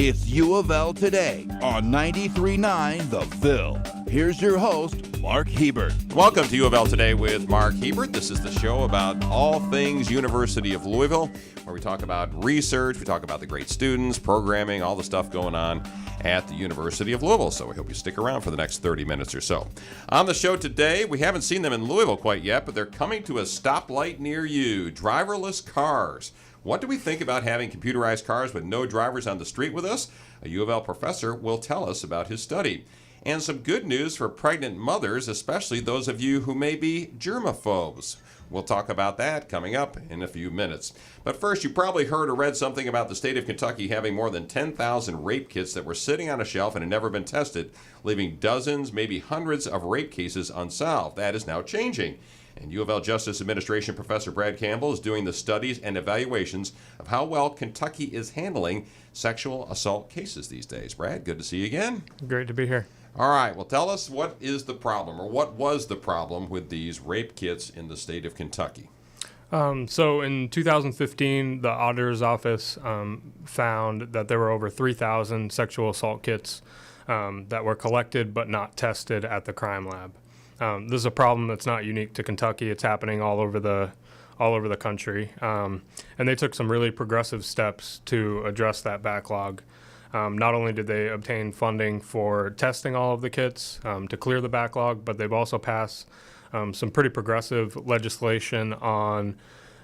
It's U of L Today on 93.9 The Phil. Here's your host, Mark Hebert. Welcome to U of L Today with Mark Hebert. This is the show about all things University of Louisville, where we talk about research, we talk about the great students, programming, all the stuff going on at the University of Louisville. So we hope you stick around for the next 30 minutes or so. On the show today, we haven't seen them in Louisville quite yet, but they're coming to a stoplight near you. Driverless cars. What do we think about having computerized cars with no drivers on the street with us? A U of L professor will tell us about his study. And some good news for pregnant mothers, especially those of you who may be germaphobes. We'll talk about that coming up in a few minutes. But first, you probably heard or read something about the state of Kentucky having more than 10,000 rape kits that were sitting on a shelf and had never been tested, leaving dozens, maybe hundreds of rape cases unsolved. That is now changing. And U of L Justice Administration Professor Brad Campbell is doing the studies and evaluations of how well Kentucky is handling sexual assault cases these days. Brad, good to see you again. Great to be here. All right, well, tell us what is the problem, or what was the problem with these rape kits in the state of Kentucky? So in 2015, the auditor's office found that there were over 3,000 sexual assault kits that were collected but not tested at the crime lab. This is a problem that's not unique to Kentucky. It's happening all over the country. And they took some really progressive steps to address that backlog. Not only did they obtain funding for testing all of the kits to clear the backlog, but they've also passed some pretty progressive legislation on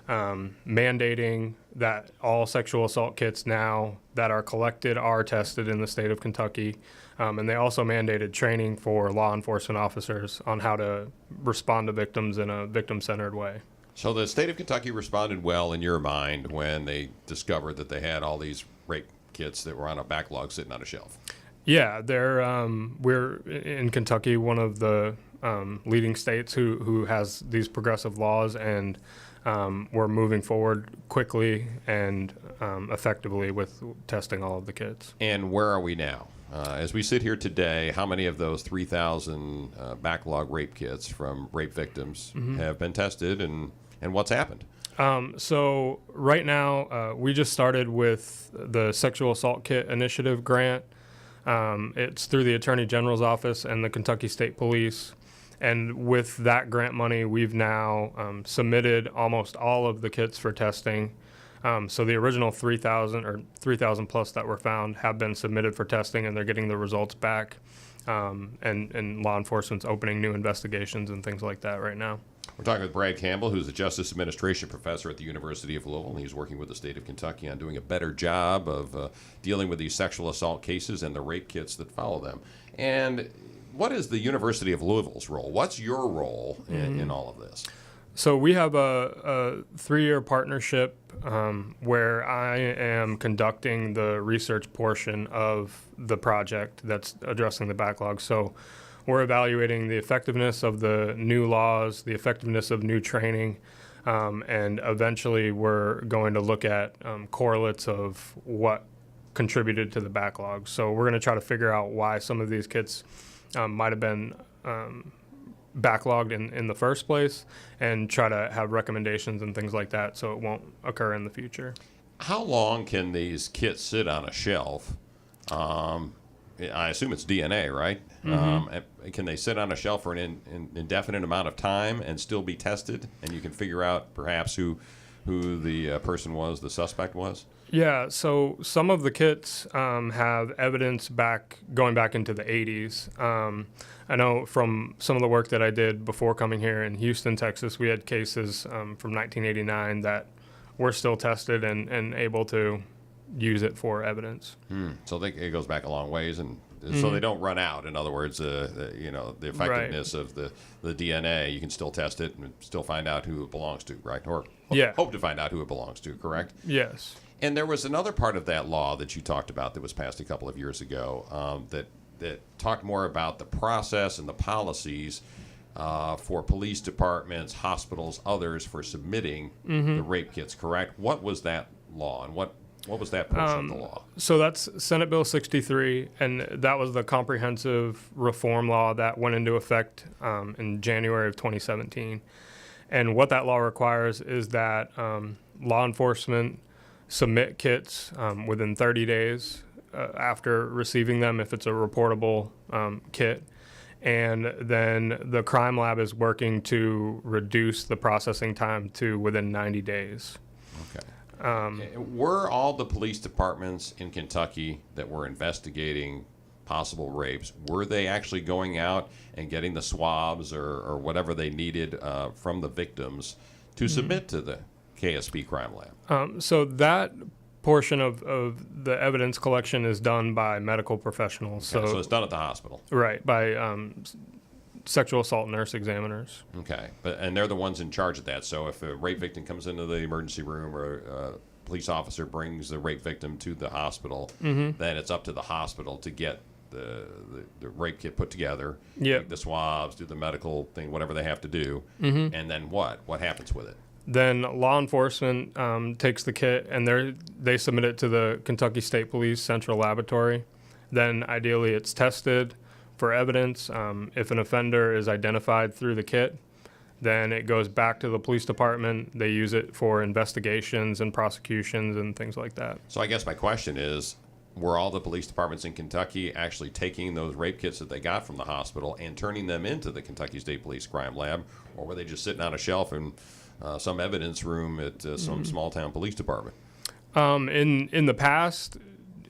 mandating that all sexual assault kits now that are collected are tested in the state of Kentucky. And they also mandated training for law enforcement officers on how to respond to victims in a victim-centered way. So the state of Kentucky responded well in your mind when they discovered that they had all these rape kits that were on a backlog sitting on a shelf. Yeah, we're in Kentucky, one of the leading states who has these progressive laws, and we're moving forward quickly and effectively with testing all of the kits. And where are we now? As we sit here today, how many of those 3,000 backlog rape kits from rape victims have been tested, and what's happened? So right now, we just started with the Sexual Assault Kit Initiative grant. It's through the Attorney General's office and the Kentucky State Police. And with that grant money, we've now submitted almost all of the kits for testing. So the original 3,000 or 3,000 plus that were found have been submitted for testing, and they're getting the results back. And law enforcement's opening new investigations and things like that right now. We're talking with Brad Campbell, who's the Justice Administration Professor at the University of Louisville, and he's working with the state of Kentucky on doing a better job of dealing with these sexual assault cases and the rape kits that follow them. And what is the University of Louisville's role? What's your role in all of this? So we have a 3-year partnership where I am conducting the research portion of the project that's addressing the backlog. So we're evaluating the effectiveness of the new laws, the effectiveness of new training, and eventually we're going to look at correlates of what contributed to the backlog. So we're going to try to figure out why some of these kits might have been backlogged in the first place, and try to have recommendations and things like that so it won't occur in the future. How long can these kits sit on a shelf? I assume it's DNA, right? Can they sit on a shelf for an indefinite amount of time and still be tested, and you can figure out perhaps who the person was, the suspect was? Yeah, so some of the kits have evidence going back into the 80s. I know from some of the work that I did before coming here in Houston, Texas, we had cases from 1989 that were still tested and able to use it for evidence. So it goes back a long ways, and so they don't run out. In other words, the effectiveness of the DNA, you can still test it and still find out who it belongs to, right? Or hope to find out who it belongs to, correct? Yes. And there was another part of that law that you talked about that was passed a couple of years ago that talked more about the process and the policies for police departments, hospitals, others for submitting the rape kits, correct? What was that law, and what was that portion of the law? So that's Senate Bill 63, and that was the comprehensive reform law that went into effect in January of 2017. And what that law requires is that law enforcement submit kits within 30 days after receiving them if it's a reportable kit. And then the crime lab is working to reduce the processing time to within 90 days. Okay. Were all the police departments in Kentucky that were investigating possible rapes, were they actually going out and getting the swabs or whatever they needed from the victims to submit to the KSP crime lab? So that portion of the evidence collection is done by medical professionals. Okay, so it's done at the hospital. Right, by sexual assault nurse examiners. Okay, and they're the ones in charge of that. So if a rape victim comes into the emergency room or a police officer brings the rape victim to the hospital, then it's up to the hospital to get the rape kit put together, take the swabs, do the medical thing, whatever they have to do, and then what? What happens with it? Then law enforcement takes the kit and they submit it to the Kentucky State Police Central Laboratory. Then ideally it's tested for evidence. If an offender is identified through the kit, then it goes back to the police department. They use it for investigations and prosecutions and things like that. So I guess my question is, were all the police departments in Kentucky actually taking those rape kits that they got from the hospital and turning them into the Kentucky State Police Crime Lab, or were they just sitting on a shelf in some evidence room at some small town police department? In the past,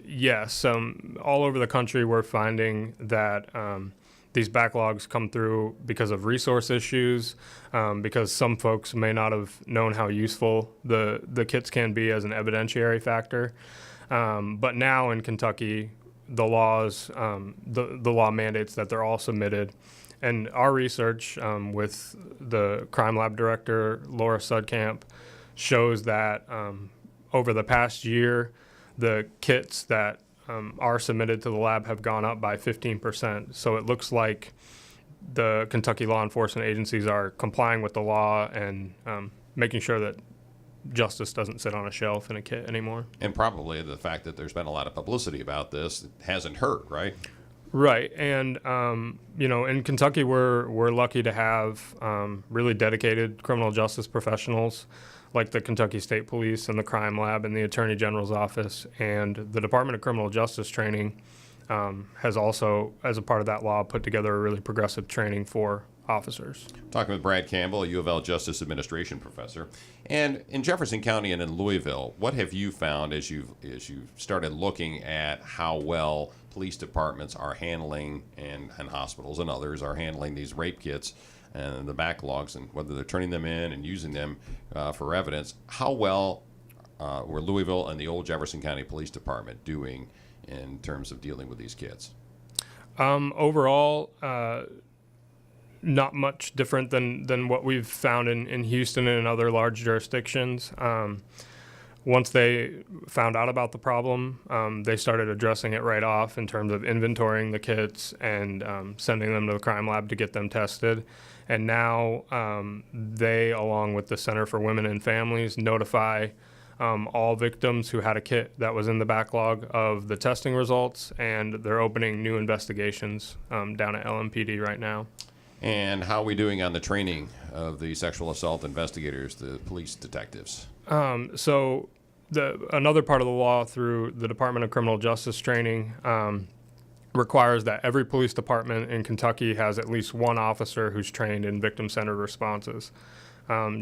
yes. All over the country, we're finding that these backlogs come through because of resource issues, because some folks may not have known how useful the kits can be as an evidentiary factor. But now in Kentucky, the laws, the law mandates that they're all submitted. And our research with the crime lab director, Laura Sudkamp, shows that over the past year, the kits that are submitted to the lab have gone up by 15%. So it looks like the Kentucky law enforcement agencies are complying with the law and making sure that justice doesn't sit on a shelf in a kit anymore. And probably the fact that there's been a lot of publicity about this hasn't hurt, right? Right, and in Kentucky, we're lucky to have really dedicated criminal justice professionals like the Kentucky State Police and the Crime Lab and the Attorney General's office, and the Department of Criminal Justice Training has also, as a part of that law, put together a really progressive training for officers. Talking with Brad Campbell, a UofL Justice Administration professor. And in Jefferson County and in Louisville, what have you found as you've started looking at how well police departments are handling, and hospitals and others are handling these rape kits and the backlogs, and whether they're turning them in and using them for evidence? How well were Louisville and the old Jefferson County Police Department doing in terms of dealing with these kids? Overall, not much different than what we've found in Houston and in other large jurisdictions. Once they found out about the problem, they started addressing it right off in terms of inventorying the kits and sending them to the crime lab to get them tested. And now they, along with the Center for Women and Families, notify all victims who had a kit that was in the backlog of the testing results, and they're opening new investigations down at LMPD right now. And how are we doing on the training of the sexual assault investigators, the police detectives? So another part of the law through the Department of Criminal Justice Training requires that every police department in Kentucky has at least one officer who's trained in victim-centered responses.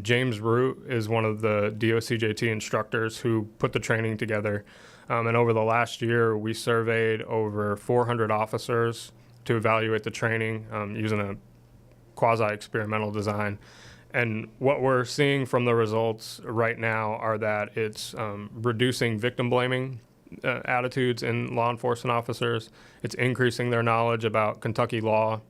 James Root is one of the DOCJT instructors who put the training together. And over the last year, we surveyed over 400 officers to evaluate the training using a quasi-experimental design. And what we're seeing from the results right now are that it's reducing victim blaming attitudes in law enforcement officers. It's increasing their knowledge about Kentucky law.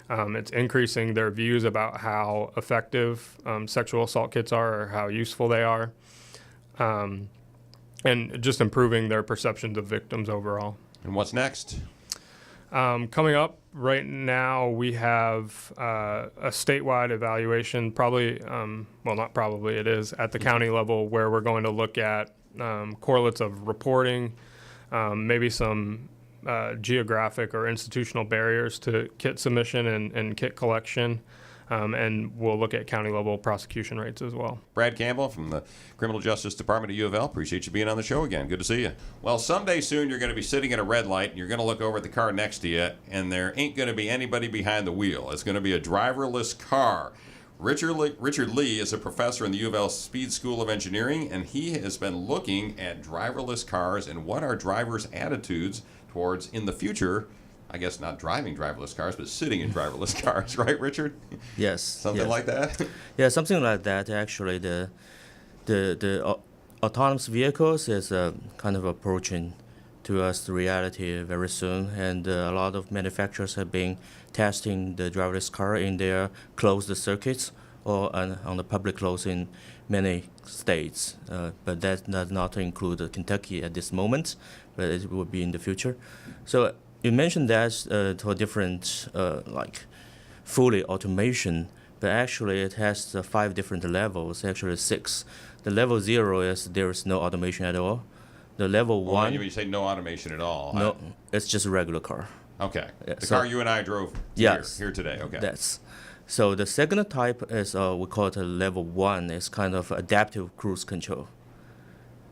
It's increasing their views about how effective sexual assault kits are or how useful they are. And just improving their perceptions of victims overall. And what's next? Coming up right now, we have a statewide evaluation, it is, at the county level, where we're going to look at correlates of reporting, maybe some geographic or institutional barriers to kit submission and kit collection, and we'll look at county level prosecution rates as well. Brad Campbell from the Criminal Justice Department at UofL. Appreciate you being on the show again. Good to see you. Well, someday soon you're going to be sitting at a red light and you're going to look over at the car next to you, and there ain't going to be anybody behind the wheel. It's going to be a driverless car. Richard Lee is a professor in the UofL Speed School of Engineering, and he has been looking at driverless cars and what are drivers' attitudes towards in the future. I guess not driving driverless cars, but sitting in driverless cars, right, Richard? Yes. Something like that? Yeah, something like that. Actually, the autonomous vehicles is kind of approaching to us the reality very soon, and a lot of manufacturers have been testing the driverless car in their closed circuits or on the public roads in many states. But that does not include Kentucky at this moment, but it will be in the future. So you mentioned that for different like fully automation, but actually it has 5 different levels, actually 6. The level 0 is there is no automation at all. The level Well, 1, when you say no automation at all. no, it's just a regular car. Okay. Yeah, The so- car you and I drove Yes. here today. Okay. That's so the second type is we call it a level 1. It's kind of adaptive cruise control.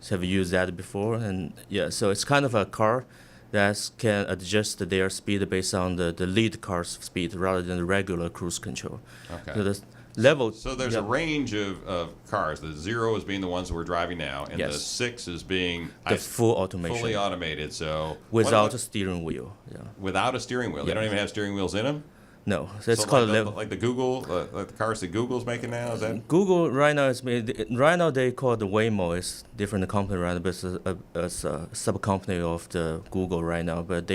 So have you used that before? And yeah, so it's kind of a car that can adjust their speed based on the lead car's speed rather than the regular cruise control. Okay. So the level. So there's yeah, a range of cars. The 0 is being the ones that we're driving now, and the Yes. 6 is being the full automation fully automated. So without a what steering wheel. Yeah. without a steering wheel. They Yeah. don't even have steering wheels in them. No, so it's So called like level. like the Google, like the cars that Google's making now. Is that Google right now right now they call it Waymo. It's different company right now, but it's a sub company of the Google right now. But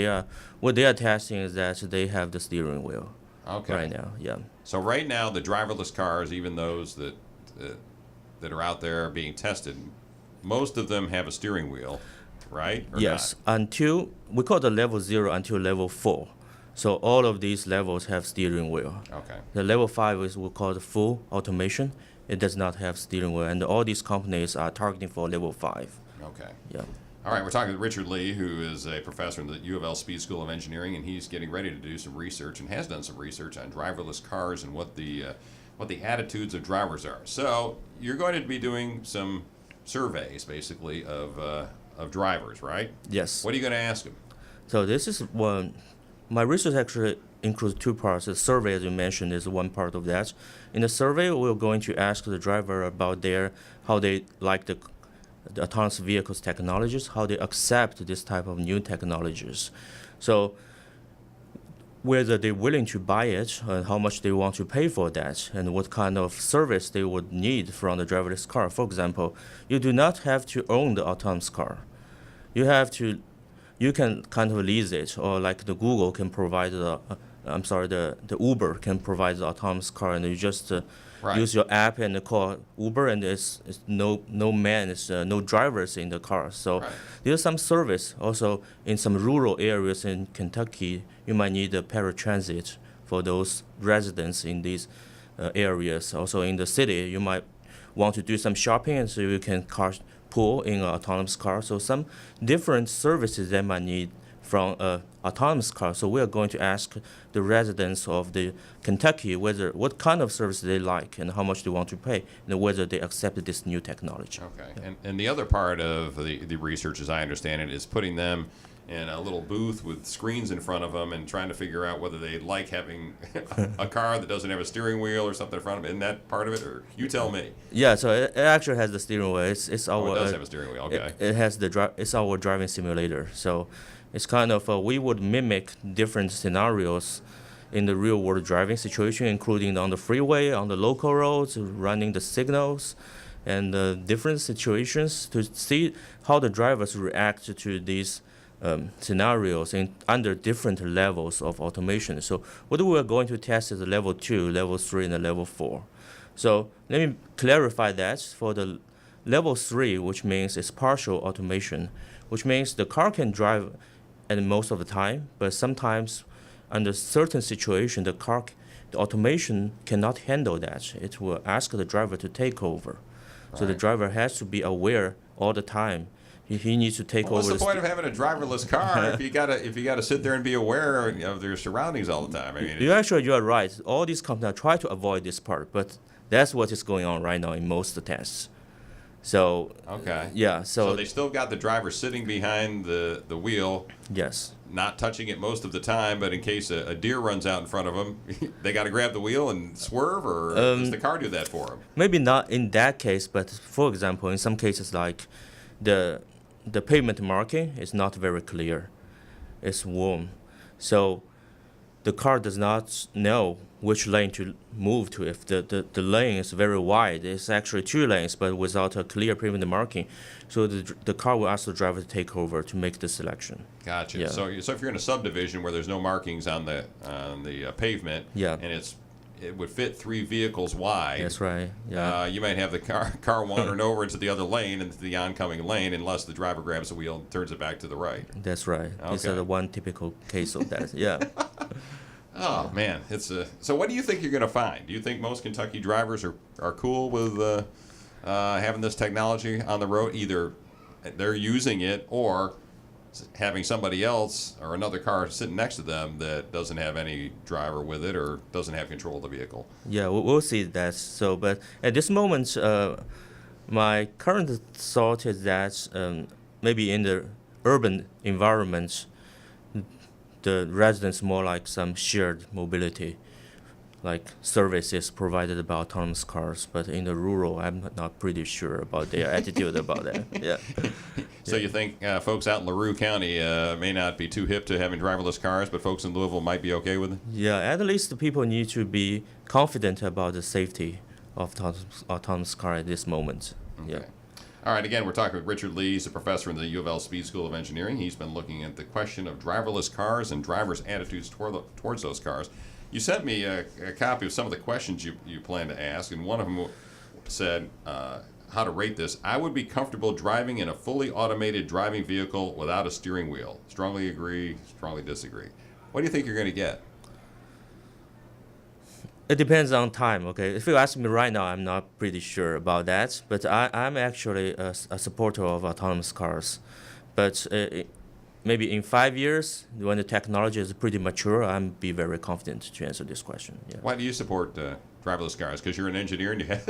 what they are testing is that they have the steering wheel okay? right now. Yeah. So right now, the driverless cars, even those that are out there being tested, most of them have a steering wheel, right? Or Yes. Until we call the level 0 until level 4. So all of these levels have steering wheel. not? Okay. The level 5 is we call the full automation. It does not have steering wheel, and all these companies are targeting for level 5. Okay. Yeah. All right, we're talking with Richard Lee, who is a professor in the UofL Speed School of Engineering, and he's getting ready to do some research and has done some research on driverless cars and what the attitudes of drivers are. So you're going to be doing some surveys, basically, of drivers, right? Yes. What are you going to ask them? So this is one. My research actually includes 2 parts. The survey, as you mentioned, is one part of that. In the survey, we're going to ask the driver about how they like the autonomous vehicles technologies, how they accept this type of new technologies. So whether they're willing to buy it and how much they want to pay for that and what kind of service they would need from the driverless car. For example, you do not have to own the autonomous car. You can kind of lease it, or like the Google can provide the Uber can provide the autonomous car, and you just Right. use your app and call Uber, and it's no drivers in the car. So Right. there's some service also in some rural areas in Kentucky. You might need a paratransit for those residents in these areas. Also in the city, you might want to do some shopping, and so you can carpool in an autonomous car. So some different services they might need from an autonomous car. So we are going to ask the residents of the Kentucky what kind of service they like and how much they want to pay, and whether they accept this new technology. Okay. And the other part of the research, as I understand it, is putting them in a little booth with screens in front of them and trying to figure out whether they like having a car that doesn't have a steering wheel or something in front of it. Isn't that part of it? Or you tell me. Yeah, so it actually has the steering wheel. It's our. Oh, it does have a steering wheel. Okay. It has it's our driving simulator. So it's kind of we would mimic different scenarios in the real world driving situation, including on the freeway, on the local roads, running the signals, and different situations to see how the drivers react to these scenarios under different levels of automation. So what we are going to test is the level 2, level 3, and the level 4. So let me clarify that. For the level 3, which means it's partial automation, which means the car can drive at most of the time, but sometimes under certain situation, the automation cannot handle that. It will ask the driver to take over. So the Right. driver has to be aware all the time He needs to take What's over. the point of having a driverless car if you gotta sit there and be aware of their surroundings all the time? I mean, You are right. All these companies try to avoid this part, but that's what is going on right now in most tests. So okay. yeah, So they still got the driver sitting behind the wheel, yes, not touching it most of the time, but in case a deer runs out in front of them, they got to grab the wheel and swerve, or does the car do that for them? maybe not in that case, but for example, in some cases like the pavement marking is not very clear, it's warm, so the car does not know which lane to move to. If the lane is very wide, it's actually 2 lanes, but without a clear pavement marking. So the car will ask the driver to take over to make the selection. Gotcha. Yeah. So if you're in a subdivision where there's no markings on the pavement, Yeah. and it would fit 3 vehicles wide. That's right. Yeah. You might have the car wandering over into the other lane, into the oncoming lane, unless the driver grabs the wheel and turns it back to the right. That's right. This Okay. is the one typical case of that. Yeah. Oh man, so what do you think you're going to find? Do you think most Kentucky drivers are cool with having this technology on the road? Either they're using it, or having somebody else or another car sitting next to them that doesn't have any driver with it or doesn't have control of the vehicle. Yeah, we'll see that. So, but at this moment, my current thought is that maybe in the urban environment, the residents more like some shared mobility, like services provided by autonomous cars. But in the rural, I'm not pretty sure about their attitude about that. Yeah. So you think folks out in LaRue County may not be too hip to having driverless cars, but folks in Louisville might be okay with it? Yeah, at least the people need to be confident about the safety of autonomous car at this moment. Okay. Yeah. All right, again, we're talking with Richard Lee. He's a professor in the UofL Speed School of Engineering. He's been looking at the question of driverless cars and drivers' attitudes towards those cars. You sent me a copy of some of the questions you plan to ask, and one of them said how to rate this. I would be comfortable driving in a fully automated driving vehicle without a steering wheel. Strongly agree, strongly disagree. What do you think you're going to get? It depends on time, okay? If you ask me right now, I'm not pretty sure about that. But I'm actually a supporter of autonomous cars. But maybe in 5 years, when the technology is pretty mature, I'm be very confident to answer this question. Yeah. Why do you support driverless cars? Because you're an engineer and you have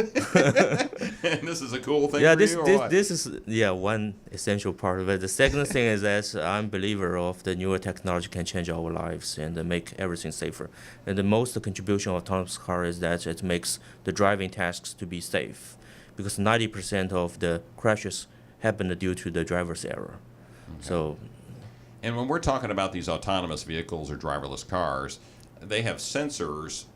and this is a cool thing Yeah, for you, or what? this is one essential part of it. The second thing is that I'm a believer of the newer technology can change our lives and make everything safer. And the most contribution of autonomous car is that it makes the driving tasks to be safe, because 90% of the crashes happen due to the driver's error. Okay. So. And when we're talking about these autonomous vehicles or driverless cars, they have sensors,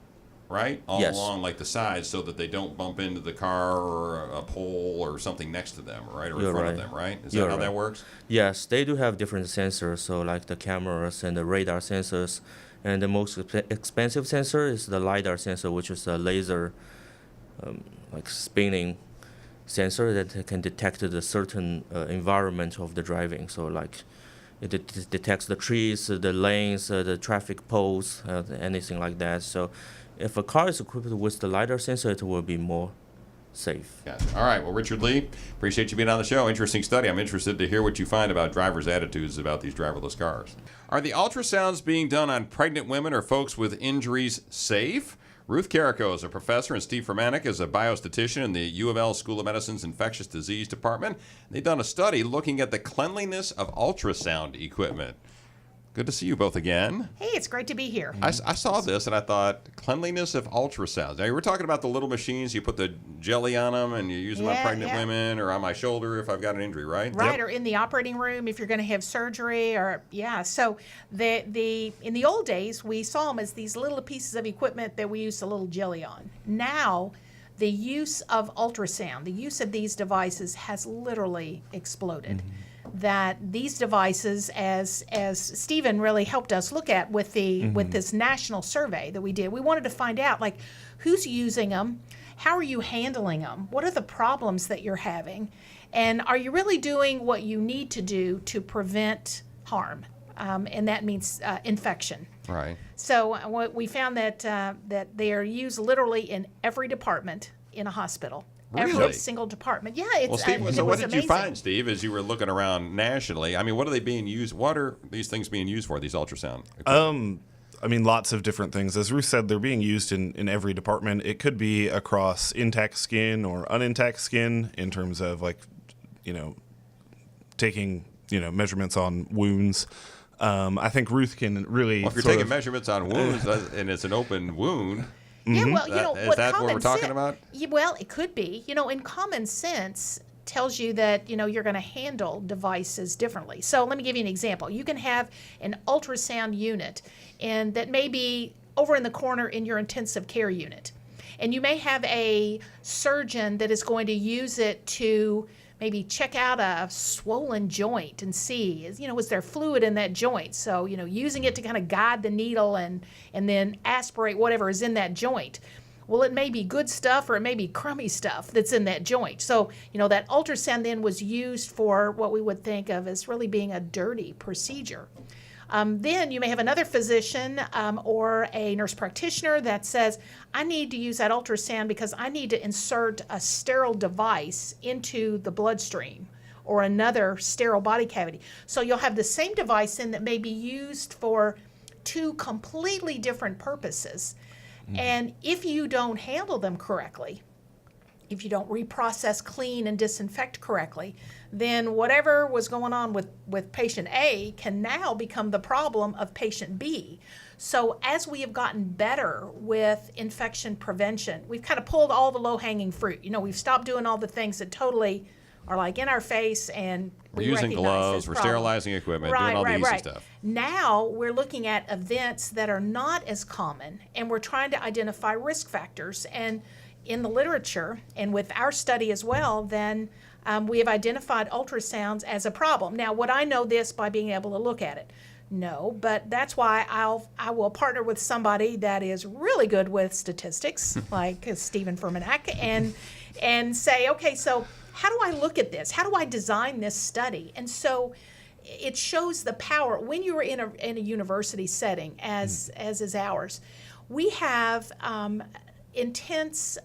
right, all Yes. along like the sides, so that they don't bump into the car or a pole or something next to them, right, or in You're front right. of them, right? Is You're that how right. that works? Yes, they do have different sensors, so like the cameras and the radar sensors. And the most expensive sensor is the LiDAR sensor, which is a laser, like spinning sensor that can detect the certain environment of the driving. So like it detects the trees, the lanes, the traffic poles, anything like that. So if a car is equipped with the LiDAR sensor, it will be more safe. Gotcha. All right. Well, Richard Lee, appreciate you being on the show. Interesting study. I'm interested to hear what you find about drivers' attitudes about these driverless cars. Are the ultrasounds being done on pregnant women or folks with injuries safe? Ruth Carrico is a professor, and Steve Fermanik is a biostatistician in the UofL School of Medicine's Infectious Disease Department. They've done a study looking at the cleanliness of ultrasound equipment. Good to see you both again. Hey, it's great to be here. I saw this and I thought, cleanliness of ultrasounds. Now, you were talking about the little machines. You put the jelly on them and you use them on pregnant women or on my shoulder if I've got an injury, right? Right, or in the operating room if you're going to have surgery, or So in the old days, we saw them as these little pieces of equipment that we used a little jelly on. Now, the use of ultrasound, the use of these devices has literally exploded. Mm-hmm. That these devices, as Stephen really helped us look at with with this national survey that we did, we wanted to find out, like, who's using them, how are you handling them, what are the problems that you're having, and are you really doing what you need to do to prevent harm, and that means infection. Right. So what we found that they are used literally in every department in a hospital. Really? Every single department. Yeah, it's. Well, Steve, it so what was did you amazing. find, Steve, as you were looking around nationally? I mean, what are they being used? What are these things being used for? These ultrasound? I mean, lots of different things. As Ruth said, they're being used in every department. It could be across intact skin or unintact skin in terms of taking measurements on wounds. I think Ruth can really. Well, if you're sort taking of- measurements on wounds and it's an open wound, Yeah, well, is what that what common we're talking sense- about? Well, it could be. In common sense tells you that you're going to handle devices differently. So let me give you an example. You can have an ultrasound unit, and that may be over in the corner in your intensive care unit, and you may have a surgeon that is going to use it to maybe check out a swollen joint and see, is there fluid in that joint? So, using it to kind of guide the needle and then aspirate whatever is in that joint. Well, it may be good stuff or it may be crummy stuff that's in that joint. So, that ultrasound then was used for what we would think of as really being a dirty procedure. Then you may have another physician or a nurse practitioner that says, I need to use that ultrasound because I need to insert a sterile device into the bloodstream or another sterile body cavity. So you'll have the same device in that may be used for two completely different purposes. And if you don't handle them correctly, if you don't reprocess, clean, and disinfect correctly, then whatever was going on with patient A can now become the problem of patient B. So as we have gotten better with infection prevention, we've kind of pulled all the low-hanging fruit. We've stopped doing all the things that totally are like in our face and We're we using recognize gloves, as we're problems. sterilizing equipment, doing all the easy stuff. Now we're looking at events that are not as common, and we're trying to identify risk factors. And in the literature, and with our study as well, then we have identified ultrasounds as a problem. Now, would I know this by being able to look at it? No, but that's why I will partner with somebody that is really good with statistics, like Stephen Furmanek, and say, okay, so how do I look at this? How do I design this study? And so it shows the power when you are in a university setting, as is ours. We have intense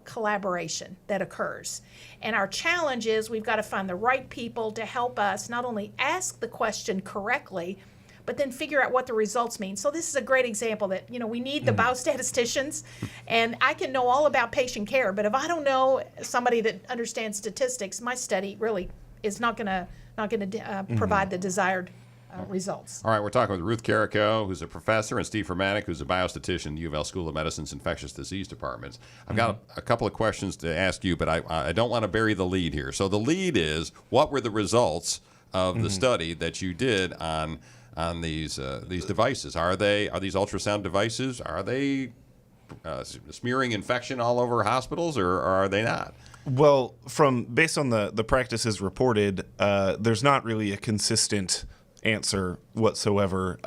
collaboration that occurs. And our challenge is we've got to find the right people to help us not only ask the question correctly, but then figure out what the results mean. So this is a great example that, we need the biostatisticians, and I can know all about patient care, but if I don't know somebody that understands statistics, my study really is not going to provide the desired results. All right, we're talking with Ruth Carrico, who's a professor, and Steve Furmanek, who's a biostatistician in the UofL School of Medicine's Infectious Disease Departments. I've got a couple of questions to ask you, but I don't want to bury the lead here. So the lead is, what were the results of the study that you did on these devices? Are these ultrasound devices? Are they smearing infection all over hospitals, or are they not? Well, based on the practices reported, there's not really a consistent answer whatsoever.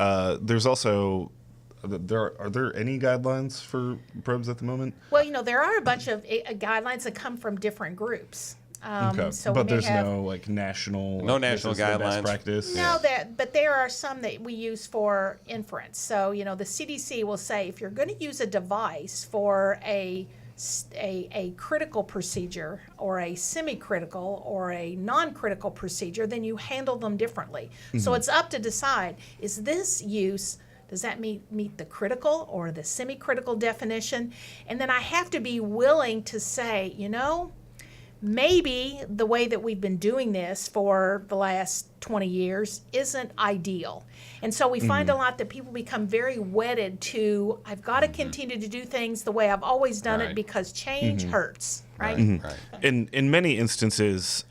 There's also are there any guidelines for probes at the moment? Well, there are a bunch of guidelines that come from different groups. Okay. So but we may there's have, no national national this is the best guidelines. practice. No, but there are some that we use for inference. So, the CDC will say if you're going to use a device for a critical procedure or a semi-critical or a non-critical procedure, then you handle them differently. So it's up to decide, is this use, does that meet the critical or the semi-critical definition? And then I have to be willing to say, maybe the way that we've been doing this for the last 20 years isn't ideal. And so we find a lot that people become very wedded to, I've got to continue to do things the way I've always done Right. it because change hurts, right? Right. In many instances,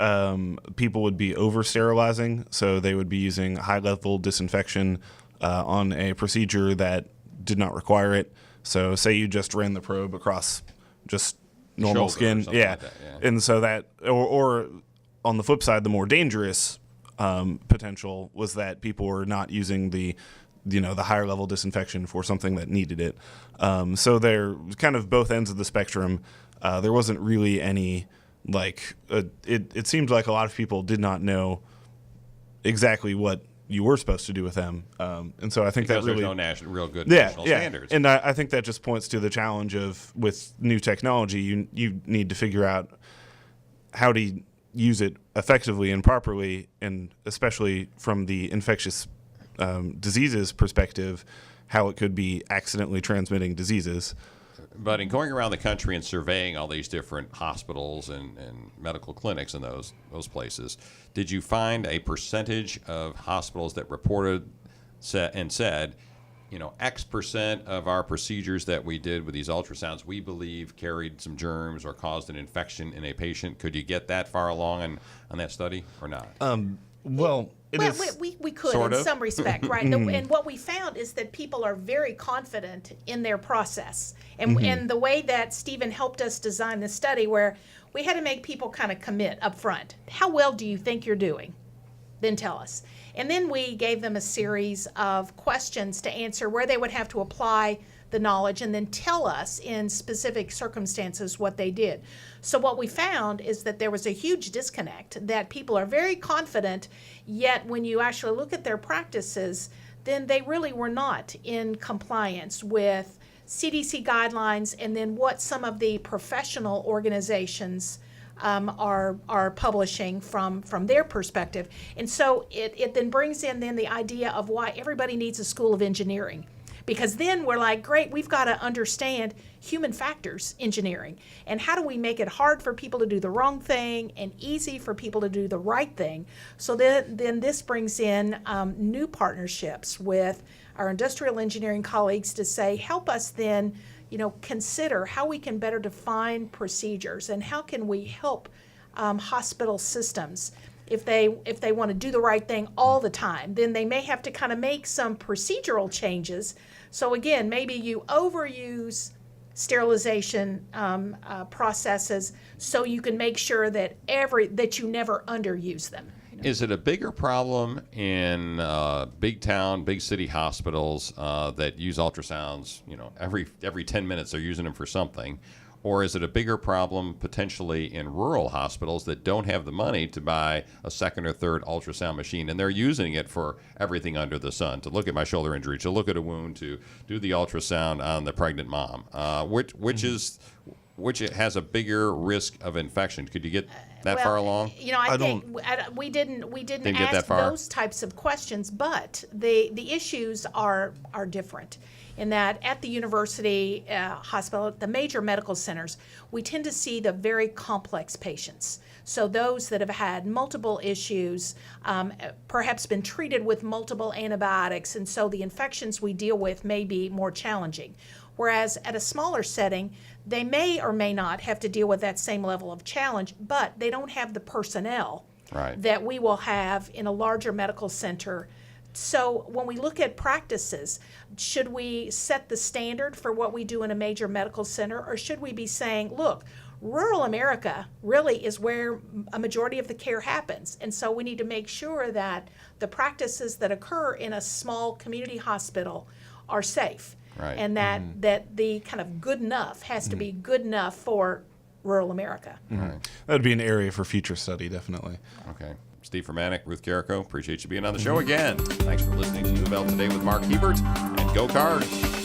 people would be over-sterilizing, so they would be using high-level disinfection on a procedure that did not require it. So say you just ran the probe across just normal Shoulder or skin. something Yeah. like that, yeah. And so that, or on the flip side, the more dangerous potential was that people were not using the higher level disinfection for something that needed it. So they're kind of both ends of the spectrum. There wasn't really any, it seemed like a lot of people did not know exactly what you were supposed to do with them. And so I think Because that really there's no real good national standards. And I think that just points to the challenge of with new technology, you need to figure out how to use it effectively and properly, and especially from the infectious diseases perspective, how it could be accidentally transmitting diseases. But in going around the country and surveying all these different hospitals and medical clinics in those places, did you find a percentage of hospitals that reported and said, X percent of our procedures that we did with these ultrasounds, we believe carried some germs or caused an infection in a patient? Could you get that far along on that study or not? We could Sort in of. some respect, right? And what we found is that people are very confident in their process. And the way that Stephen helped us design the study, where we had to make people kind of commit up front. How well do you think you're doing? Then tell us. And then we gave them a series of questions to answer where they would have to apply the knowledge and then tell us in specific circumstances what they did. So what we found is that there was a huge disconnect, that people are very confident, yet when you actually look at their practices, then they really were not in compliance with CDC guidelines and then what some of the professional organizations are publishing from their perspective. And so it then brings in then the idea of why everybody needs a school of engineering. Because then we're like, great, we've got to understand human factors engineering. And how do we make it hard for people to do the wrong thing and easy for people to do the right thing? So then this brings in new partnerships with our industrial engineering colleagues to say, help us then, consider how we can better define procedures and how can we help hospital systems. If they want to do the right thing all the time, then they may have to kind of make some procedural changes. So again, maybe you overuse sterilization processes so you can make sure that you never underuse them. Is it a bigger problem in big town, big city hospitals that use ultrasounds? Every 10 minutes they're using them for something. Or is it a bigger problem potentially in rural hospitals that don't have the money to buy a second or third ultrasound machine, and they're using it for everything under the sun, to look at my shoulder injury, to look at a wound, to do the ultrasound on the pregnant mom? Which has a bigger risk of infection? Could you get that far along? I think we didn't get that ask far? those types of questions, but the issues are different. In that at the university hospital, the major medical centers, we tend to see the very complex patients. So those that have had multiple issues, perhaps been treated with multiple antibiotics, and so the infections we deal with may be more challenging. Whereas at a smaller setting, they may or may not have to deal with that same level of challenge, but they don't have the personnel that we will have in a larger medical center. So when we look at practices, should we set the standard for what we do in a major medical center, or should we be saying, look, rural America really is where a majority of the care happens, and so we need to make sure that the practices that occur in a small community hospital are safe, and that the kind of good enough has to be good enough for rural America. That would be an area for future study, definitely. Okay. Steve Fermanick, Ruth Carrico, appreciate you being on the show again. Thanks for listening to UofL Today with Mark Hebert, and go Cards.